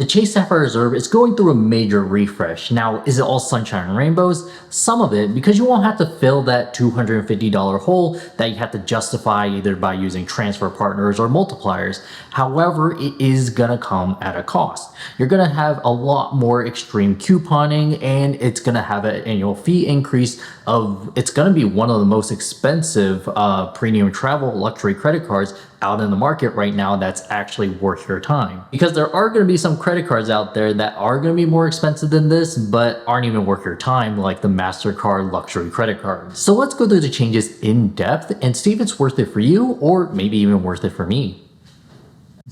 The Chase Sapphire Reserve is going through a major refresh. Now, is it all sunshine and rainbows? Some of it, because you won't have to fill that $250 hole that you have to justify either by using transfer partners or multipliers. However, it is gonna come at a cost. You're gonna have a lot more extreme couponing, and it's gonna have an annual fee increase it's gonna be one of the most expensive premium travel luxury credit cards out in the market right now that's actually worth your time. Because there are going to be some credit cards out there that are going to be more expensive than this, but aren't even worth your time, like the MasterCard luxury credit card. So let's go through the changes in depth and see if it's worth it for you, or maybe even worth it for me.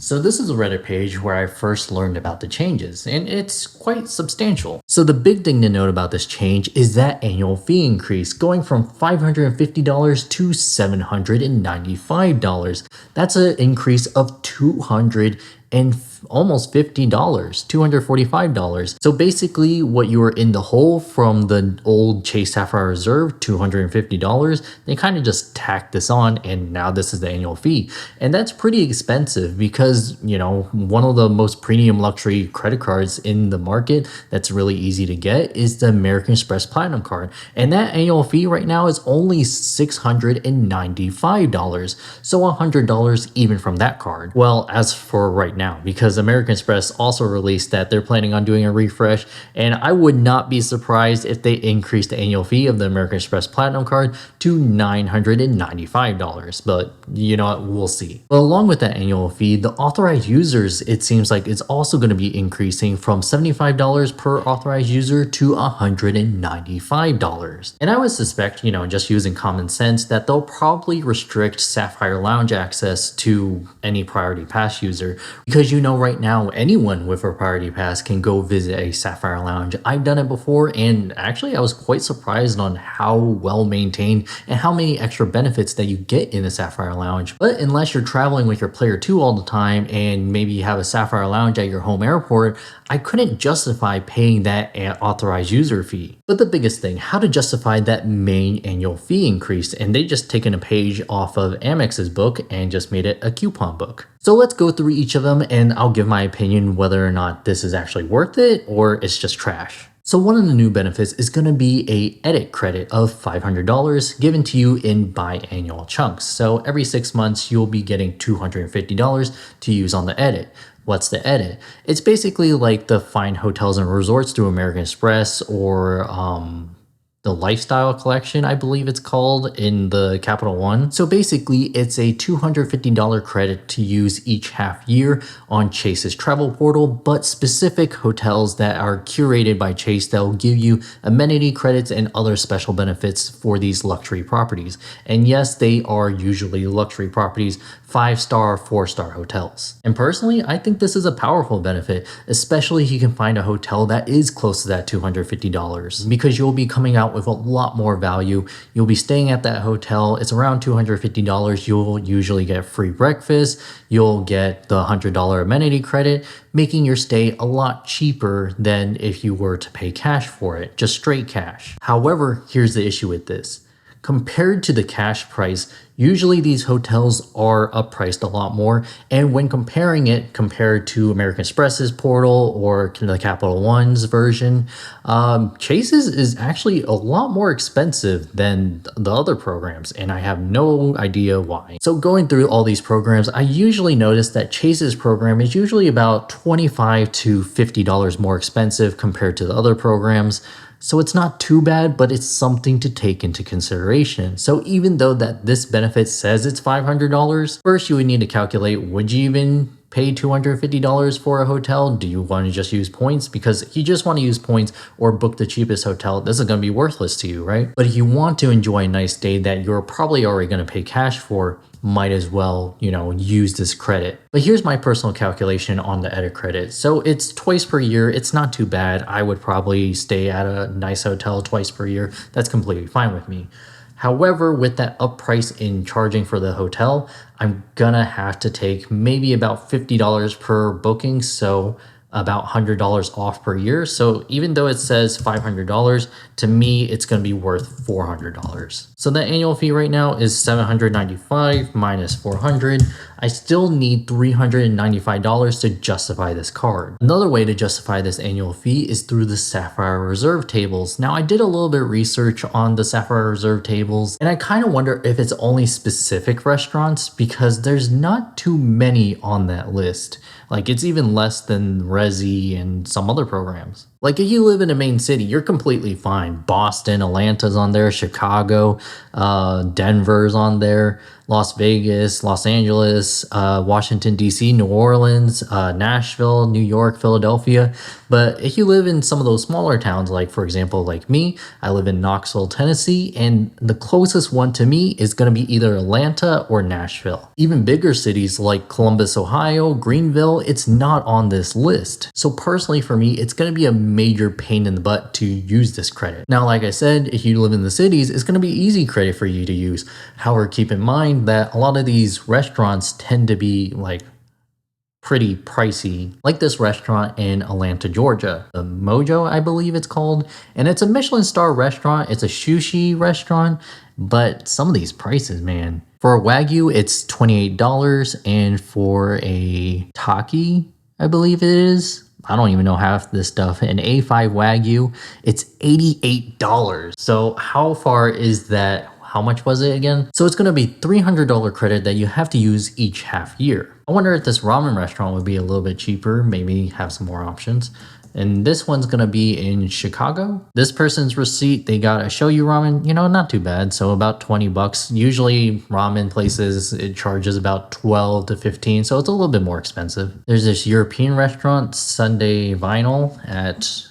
So this is a Reddit page where I first learned about the changes, and it's quite substantial. So the big thing to note about this change is that annual fee increase, going from $550 to $795. That's an increase of almost $50, $245. So basically what you were in the hole from the old Chase Sapphire Reserve, $250, they kind of just tacked this on, and now this is the annual fee. And that's pretty expensive because, one of the most premium luxury credit cards in the market that's really easy to get is the American Express Platinum card. And that annual fee right now is only $695. So $100 even from that card. Well, as for right now, because American Express also released that they're planning on doing a refresh, and I would not be surprised if they increase the annual fee of the American Express Platinum card to $995, but you know what, we'll see. But along with that annual fee, the authorized users, it seems like it's also going to be increasing from $75 per authorized user to $195. And I would suspect, just using common sense, that they'll probably restrict Sapphire Lounge access to any Priority Pass user, because right now anyone with a Priority Pass can go visit a Sapphire Lounge. I've done it before, and actually I was quite surprised on how well maintained and how many extra benefits that you get in a Sapphire Lounge. But unless you're traveling with your player 2 all the time and maybe you have a Sapphire Lounge at your home airport, I couldn't justify paying that authorized user fee. But the biggest thing, how to justify that main annual fee increase, and they just taken a page off of Amex's book and just made it a coupon book. So let's go through each of them, and I'll give my opinion whether or not this is actually worth it or it's just trash. So one of the new benefits is going to be a edit credit of $500 given to you in biannual chunks. So every 6 months, you'll be getting $250 to use on the edit. What's the edit? It's basically like the Fine Hotels and Resorts through American Express, or the Lifestyle Collection, I believe it's called, in the Capital One. So basically, it's a $250 credit to use each half year on Chase's travel portal, but specific hotels that are curated by Chase that will give you amenity credits and other special benefits for these luxury properties. And yes, they are usually luxury properties, 5-star, 4-star hotels. And personally, I think this is a powerful benefit, especially if you can find a hotel that is close to that $250, because you'll be coming out with a lot more value. You'll be staying at that hotel. It's around $250. You'll usually get free breakfast. You'll get the $100 amenity credit, making your stay a lot cheaper than if you were to pay cash for it, just straight cash. However, here's the issue with this. Compared to the cash price, usually these hotels are uppriced a lot more, and when compared to American Express's portal or the Capital One's version, Chase's is actually a lot more expensive than the other programs, and I have no idea why. So going through all these programs, I usually notice that Chase's program is usually about $25 to $50 more expensive compared to the other programs. So it's not too bad, but it's something to take into consideration. So even though that this benefit says it's $500, first you would need to calculate, would you even pay $250 for a hotel? Do you want to just use points? Because if you just want to use points or book the cheapest hotel, this is going to be worthless to you, right? But if you want to enjoy a nice day that you're probably already going to pay cash for, might as well, use this credit. But here's my personal calculation on the edit credit. So it's twice per year. It's not too bad. I would probably stay at a nice hotel twice per year. That's completely fine with me. However, with that up price in charging for the hotel, I'm gonna have to take maybe about $50 per booking. So about $100 off per year. So even though it says $500, to me, it's going to be worth $400. So the annual fee right now is $795 minus $400. I still need $395 to justify this card. Another way to justify this annual fee is through the Sapphire Reserve tables. Now I did a little bit of research on the Sapphire Reserve tables, and I kind of wonder if it's only specific restaurants because there's not too many on that list. Like it's even less than Resi and some other programs. Like if you live in a main city, you're completely fine. Boston, Atlanta's on there, Chicago, Denver's on there, Las Vegas, Los Angeles, Washington, D.C., New Orleans, Nashville, New York, Philadelphia. But if you live in some of those smaller towns, like for example, like me, I live in Knoxville, Tennessee, and the closest one to me is going to be either Atlanta or Nashville. Even bigger cities like Columbus, Ohio, Greenville, it's not on this list. So personally for me, it's going to be a major pain in the butt to use this credit. Now, like I said, if you live in the cities, it's going to be easy credit for you to use. However, keep in mind that a lot of these restaurants tend to be like pretty pricey, like this restaurant in Atlanta, Georgia, the Mojo, I believe it's called, and it's a Michelin star restaurant. It's a sushi restaurant, but some of these prices, man, for a Wagyu, it's $28, and for a Taki, I believe it is, I don't even know half this stuff, an A5 Wagyu, it's $88. So how far is that? How much was it again? So it's going to be $300 credit that you have to use each half year. I wonder if this ramen restaurant would be a little bit cheaper, maybe have some more options. And this one's going to be in Chicago. This person's receipt, they got a shoyu ramen, you know, not too bad. So about 20 bucks. Usually ramen places, it charges about 12 to 15. So it's a little bit more expensive. There's this European restaurant, Sunday Vinyl at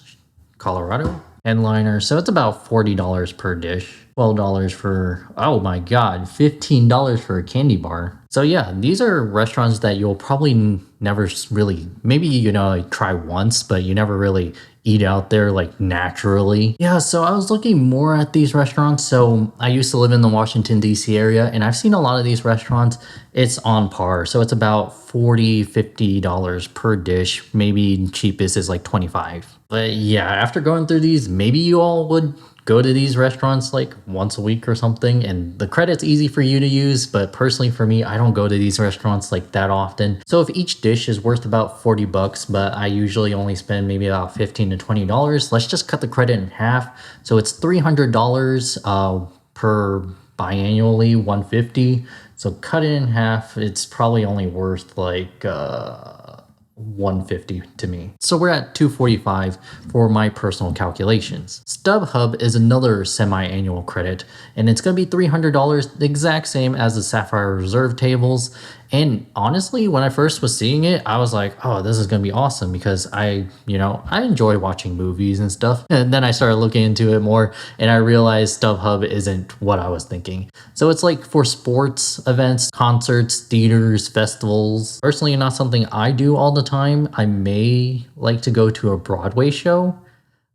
Colorado. Headliner. So it's about $40 per dish. $12 for, oh my God, $15 for a candy bar. So yeah, these are restaurants that you'll probably never really, maybe, you know, like try once, but you never really eat out there like naturally. Yeah, so I was looking more at these restaurants. So I used to live in the Washington, D.C. area, and I've seen a lot of these restaurants. It's on par. So it's about $40, $50 per dish. Maybe cheapest is like $25. But yeah, after going through these, maybe you all would go to these restaurants like once a week or something, and the credit's easy for you to use, but personally for me, I don't go to these restaurants like that often. So if each dish is worth about 40 bucks, but I usually only spend maybe about $15 to $20, let's just cut the credit in half. So it's $300 per biannually, $150. So cut it in half, it's probably only worth like $150 to me. So we're at $245 for my personal calculations. StubHub is another semi-annual credit, and it's going to be $300, the exact same as the Sapphire Reserve tables. And honestly, when I first was seeing it, I was like, oh, this is going to be awesome because I enjoy watching movies and stuff. And then I started looking into it more and I realized StubHub isn't what I was thinking. So it's like for sports events, concerts, theaters, festivals. Personally, not something I do all the time. I may like to go to a Broadway show,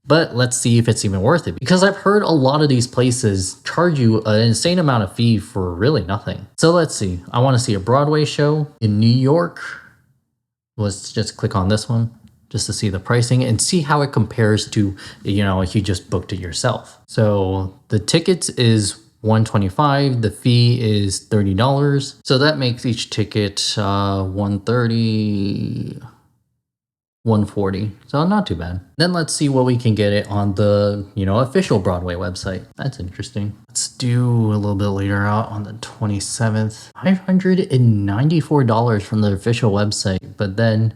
but let's see if it's even worth it, because I've heard a lot of these places charge you an insane amount of fee for really nothing. So let's see. I want to see a Broadway show in New York. Let's just click on this one just to see the pricing and see how it compares to, you know, if you just booked it yourself. So the tickets is $125, the fee is $30. So that makes each ticket $130. $140, so not too bad. Then let's see what we can get it on the, official Broadway website. That's interesting. Let's do a little bit later out on the 27th. $594 from the official website, but then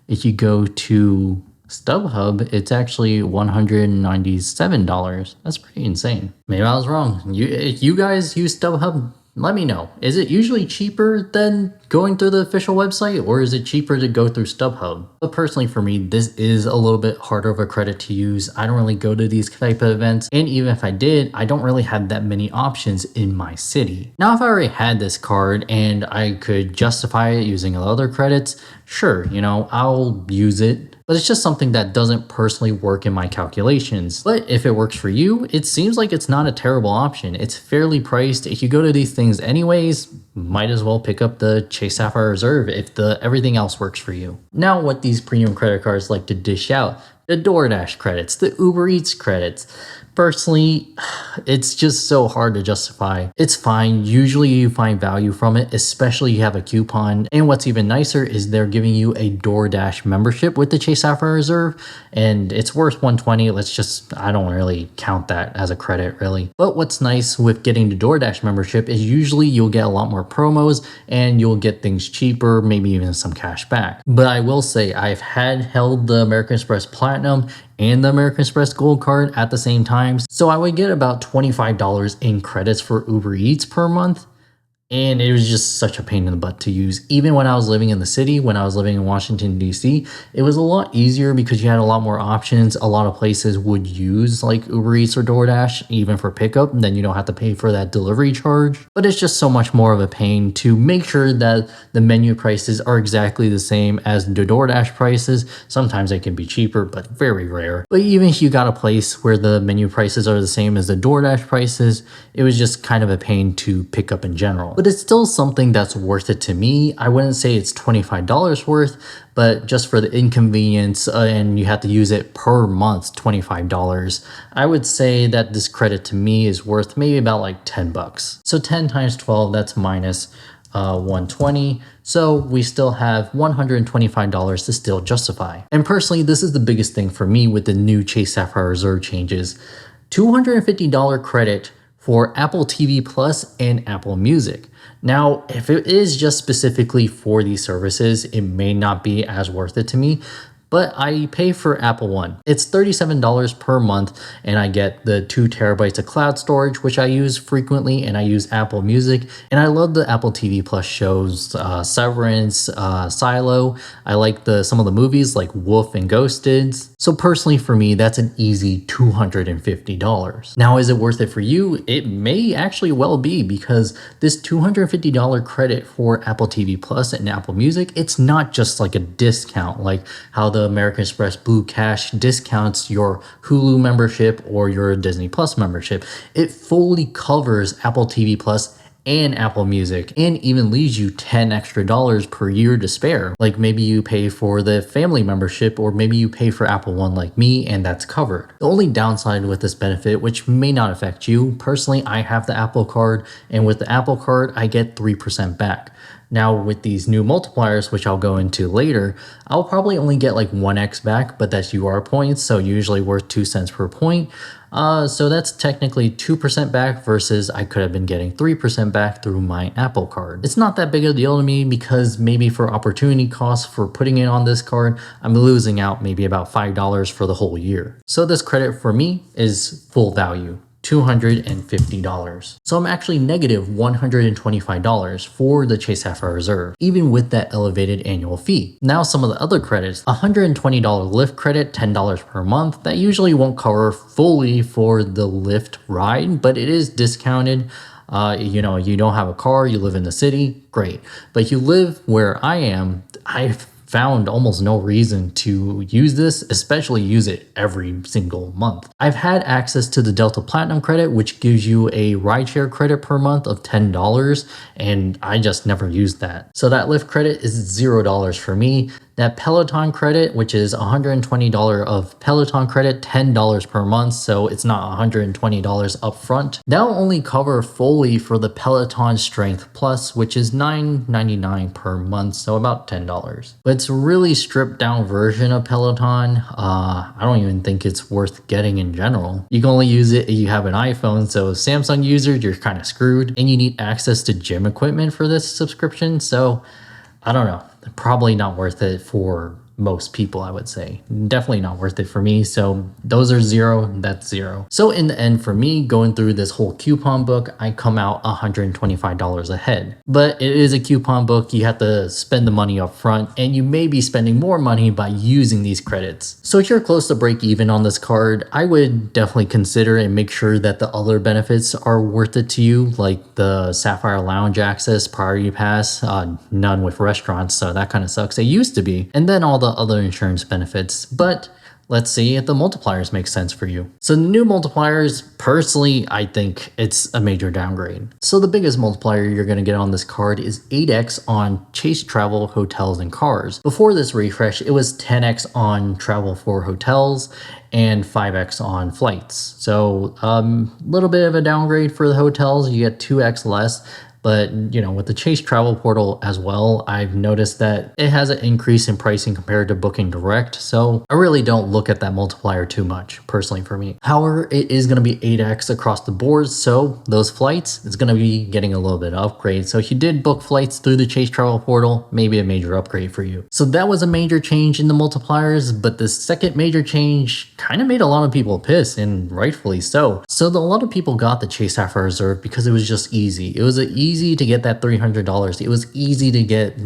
if you go to StubHub, it's actually $197. That's pretty insane. Maybe I was wrong. If you guys use StubHub, let me know. Is it usually cheaper than going through the official website, or is it cheaper to go through StubHub? But personally for me, this is a little bit harder of a credit to use. I don't really go to these type of events, and even if I did, I don't really have that many options in my city. Now, if I already had this card and I could justify it using other credits, sure, I'll use it. But it's just something that doesn't personally work in my calculations. But if it works for you, it seems like it's not a terrible option. It's fairly priced. If you go to these things anyways, might as well pick up the Chase Sapphire Reserve if everything else works for you. Now, what these premium credit cards like to dish out, the DoorDash credits, the Uber Eats credits. Personally, it's just so hard to justify. It's fine. Usually you find value from it, especially you have a coupon. And what's even nicer is they're giving you a DoorDash membership with the Chase Sapphire Reserve, and it's worth $120. I don't really count that as a credit really. But what's nice with getting the DoorDash membership is usually you'll get a lot more promos and you'll get things cheaper, maybe even some cash back. But I will say I've held the American Express Platinum and the American Express Gold card at the same time. So I would get about $25 in credits for Uber Eats per month. And it was just such a pain in the butt to use. Even when I was living in the city, when I was living in Washington, D.C., it was a lot easier because you had a lot more options. A lot of places would use like Uber Eats or DoorDash, even for pickup, and then you don't have to pay for that delivery charge. But it's just so much more of a pain to make sure that the menu prices are exactly the same as the DoorDash prices. Sometimes they can be cheaper, but very rare. But even if you got a place where the menu prices are the same as the DoorDash prices, it was just kind of a pain to pick up in general. But it's still something that's worth it to me. I wouldn't say it's $25 worth, but just for the inconvenience and you have to use it per month, $25. I would say that this credit to me is worth maybe about like 10 bucks. So 10 times 12, that's minus 120. So we still have $125 to still justify. And personally, this is the biggest thing for me with the new Chase Sapphire Reserve changes. $250 credit for Apple TV Plus and Apple Music. Now, if it is just specifically for these services, it may not be as worth it to me, but I pay for Apple One. It's $37 per month, and I get the 2 terabytes of cloud storage, which I use frequently, and I use Apple Music, and I love the Apple TV Plus shows, Severance, Silo. I like some of the movies like Wolf and Ghosted. So personally for me, that's an easy $250. Now, is it worth it for you? It may actually well be, because this $250 credit for Apple TV Plus and Apple Music, it's not just like a discount, like how the American Express Blue Cash discounts your Hulu membership or your Disney Plus membership. It fully covers Apple TV Plus and Apple Music, and even leaves you $10 extra per year to spare. Like maybe you pay for the family membership, or maybe you pay for Apple One like me, and that's covered. The only downside with this benefit, which may not affect you, personally, I have the Apple card, and with the Apple card, I get 3% back. Now with these new multipliers, which I'll go into later, I'll probably only get like 1x back, but that's UR points, so usually worth 2 cents per point. So that's technically 2% back versus I could have been getting 3% back through my Apple card. It's not that big of a deal to me, because maybe for opportunity costs for putting it on this card, I'm losing out maybe about $5 for the whole year. So this credit for me is full value. $250. So I'm actually negative $125 for the Chase Sapphire Reserve, even with that elevated annual fee. Now some of the other credits, $120 Lyft credit, $10 per month. That usually won't cover fully for the Lyft ride, but it is discounted. You know, you don't have a car, you live in the city, great. But you live where I am, I've found almost no reason to use this, especially use it every single month. I've had access to the Delta Platinum credit, which gives you a rideshare credit per month of $10, and I just never used that. So that Lyft credit is $0 for me. That Pelton credit, which is $120 of Pelton credit, $10 per month, so it's not $120 upfront. That'll only cover fully for the Peloton Strength Plus, which is $9.99 per month, so about $10. But it's a really stripped down version of Peloton. I don't even think it's worth getting in general. You can only use it if you have an iPhone, so as Samsung users, you're kind of screwed, and you need access to gym equipment for this subscription, so I don't know. Probably not worth it for most people, I would say. Definitely not worth it for me. So those are $0, that's $0. So in the end, for me, going through this whole coupon book, I come out $125 ahead. But it is a coupon book. You have to spend the money up front, and you may be spending more money by using these credits. So if you're close to break even on this card, I would definitely consider and make sure that the other benefits are worth it to you, like the Sapphire Lounge access, Priority Pass, none with restaurants, so that kind of sucks. It used to be. And then all the other insurance benefits. But Let's see if the multipliers make sense for you. So the new multipliers, personally, I think it's a major downgrade. So the biggest multiplier you're going to get on this card is 8x on Chase travel, hotels, and cars. Before this refresh, it was 10x on travel for hotels and 5x on flights. So a little bit of a downgrade for the hotels. You get 2x less. But, with the Chase travel portal as well, I've noticed that it has an increase in pricing compared to booking direct. So I really don't look at that multiplier too much, personally for me. However, it is going to be 8x across the board. So those flights, it's going to be getting a little bit of upgrade. So if you did book flights through the Chase travel portal, maybe a major upgrade for you. So that was a major change in the multipliers. But the second major change kind of made a lot of people pissed, and rightfully so. So a lot of people got the Chase Sapphire Reserve because it was just easy. It was an easy to get that $300. It was easy to get,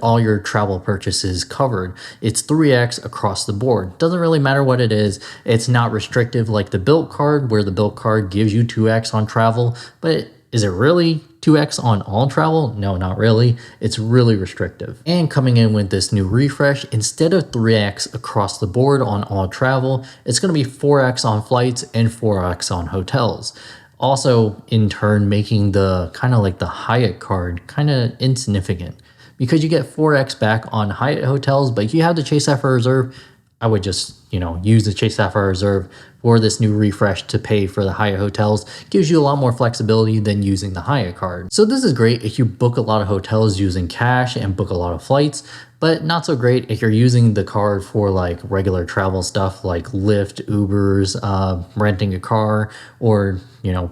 all your travel purchases covered. It's 3x across the board. Doesn't really matter what it is. It's not restrictive like the Bilt card, where the Bilt card gives you 2x on travel. But is it really 2x on all travel? No, not really. It's really restrictive. And coming in with this new refresh, instead of 3x across the board on all travel, it's going to be 4x on flights and 4x on hotels. Also, in turn, making the kind of like the Hyatt card kind of insignificant, because you get 4x back on Hyatt hotels. But if you have the Chase Sapphire Reserve, I would just, use the Chase Sapphire Reserve for this new refresh to pay for the Hyatt hotels. Gives you a lot more flexibility than using the Hyatt card. So this is great if you book a lot of hotels using cash and book a lot of flights, but not so great if you're using the card for like regular travel stuff like Lyft, Ubers, renting a car, or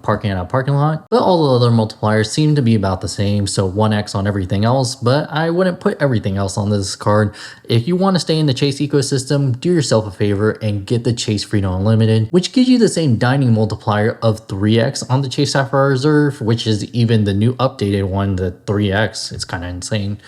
parking at a parking lot. But all the other multipliers seem to be about the same, so 1x on everything else, but I wouldn't put everything else on this card. If you want to stay in the Chase ecosystem, do yourself a favor and get the Chase Freedom Unlimited, which gives you the same dining multiplier of 3x on the Chase Sapphire Reserve, which is even the new updated one, the 3x. It's kind of insane.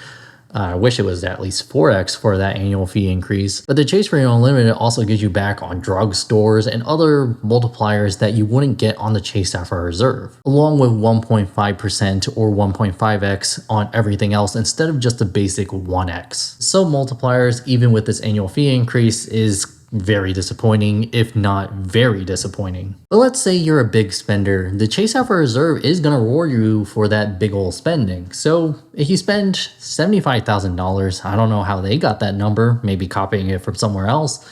I wish it was at least 4x for that annual fee increase. But the Chase Freedom Unlimited also gives you back on drugstores and other multipliers that you wouldn't get on the Chase Sapphire Reserve, along with 1.5% or 1.5x on everything else instead of just a basic 1x. So multipliers, even with this annual fee increase, is very disappointing, if not very disappointing. But let's say you're a big spender. The Chase Sapphire Reserve is going to reward you for that big old spending. So if you spend $75,000, I don't know how they got that number, maybe copying it from somewhere else.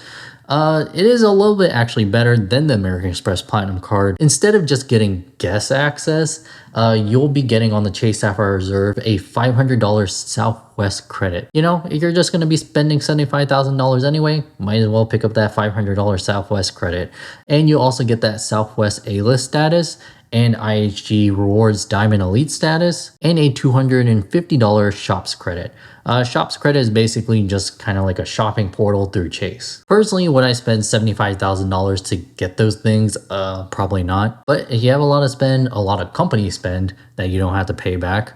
It is a little bit actually better than the American Express Platinum card. Instead of just getting guest access, you'll be getting on the Chase Sapphire Reserve a $500 Southwest credit. If you're just going to be spending $75,000 anyway, might as well pick up that $500 Southwest credit. And you also get that Southwest A-list status and IHG Rewards Diamond Elite status, and a $250 Shops credit. Shops credit is basically just kind of like a shopping portal through Chase. Personally, would I spend $75,000 to get those things? Probably not. But if you have a lot to spend, a lot of company spend that you don't have to pay back,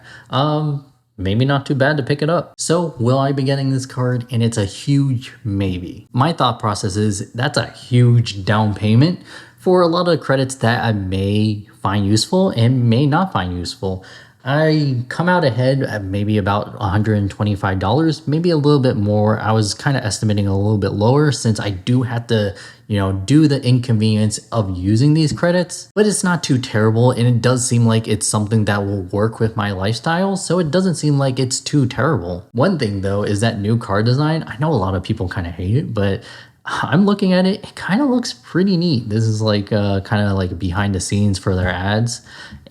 maybe not too bad to pick it up. So will I be getting this card? And it's a huge maybe. My thought process is that's a huge down payment for a lot of credits that I may find useful and may not find useful. I come out ahead at maybe about $125, maybe a little bit more. I was kind of estimating a little bit lower since I do have to, do the inconvenience of using these credits, but it's not too terrible. And it does seem like it's something that will work with my lifestyle. So it doesn't seem like it's too terrible. One thing though, is that new card design. I know a lot of people kind of hate it, but I'm looking at it, it kind of looks pretty neat. This is like kind of like behind the scenes for their ads.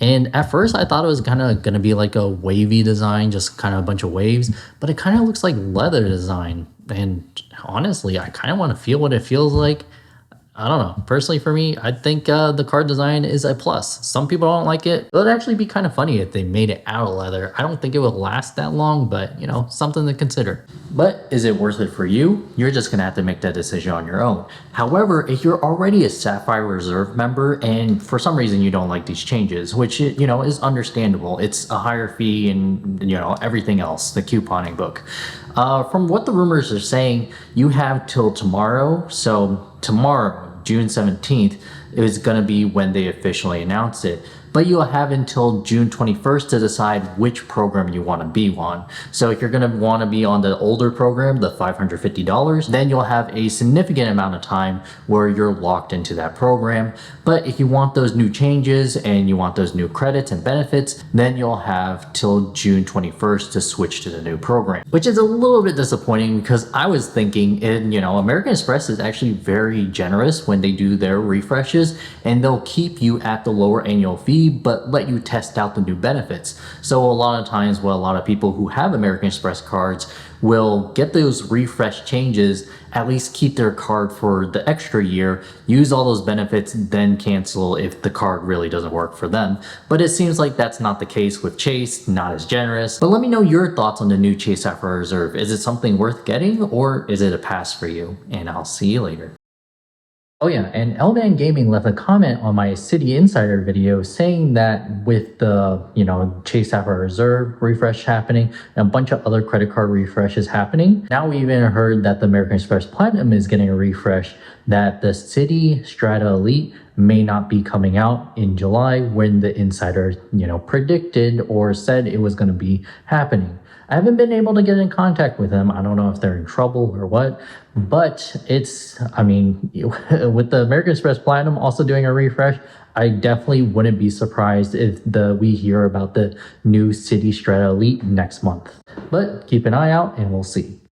And at first I thought it was kind of going to be like a wavy design, just kind of a bunch of waves, but it kind of looks like leather design. And honestly, I kind of want to feel what it feels like. I don't know. Personally, for me, I think the card design is a plus. Some people don't like it. It would actually be kind of funny if they made it out of leather. I don't think it would last that long, but something to consider. But is it worth it for you? You're just gonna have to make that decision on your own. However, if you're already a Sapphire Reserve member and for some reason you don't like these changes, which is understandable. It's a higher fee and everything else, the couponing book. From what the rumors are saying, you have till tomorrow. So tomorrow, June 17th, is going to be when they officially announce it but you'll have until June 21st to decide which program you want to be on. So if you're going to want to be on the older program, the $550, then you'll have a significant amount of time where you're locked into that program. But if you want those new changes and you want those new credits and benefits, then you'll have till June 21st to switch to the new program, which is a little bit disappointing because I was thinking, American Express is actually very generous when they do their refreshes, and they'll keep you at the lower annual fee but let you test out the new benefits. So a lot of times what a lot of people who have American Express cards will get those refresh changes, at least keep their card for the extra year, use all those benefits, then cancel if the card really doesn't work for them. But it seems like that's not the case with Chase, not as generous. But let me know your thoughts on the new Chase Sapphire Reserve. Is it something worth getting, or is it a pass for you? And I'll see you later. Oh yeah, and Eldan Gaming left a comment on my City Insider video saying that with the, Chase Sapphire Reserve refresh happening and a bunch of other credit card refreshes happening, now we even heard that the American Express Platinum is getting a refresh, that the City Strata Elite may not be coming out in July when the insider, predicted or said it was going to be happening. I haven't been able to get in contact with them. I don't know if they're in trouble or what, but with the American Express Platinum also doing a refresh, I definitely wouldn't be surprised if we hear about the new City Strata Elite next month. But keep an eye out and we'll see.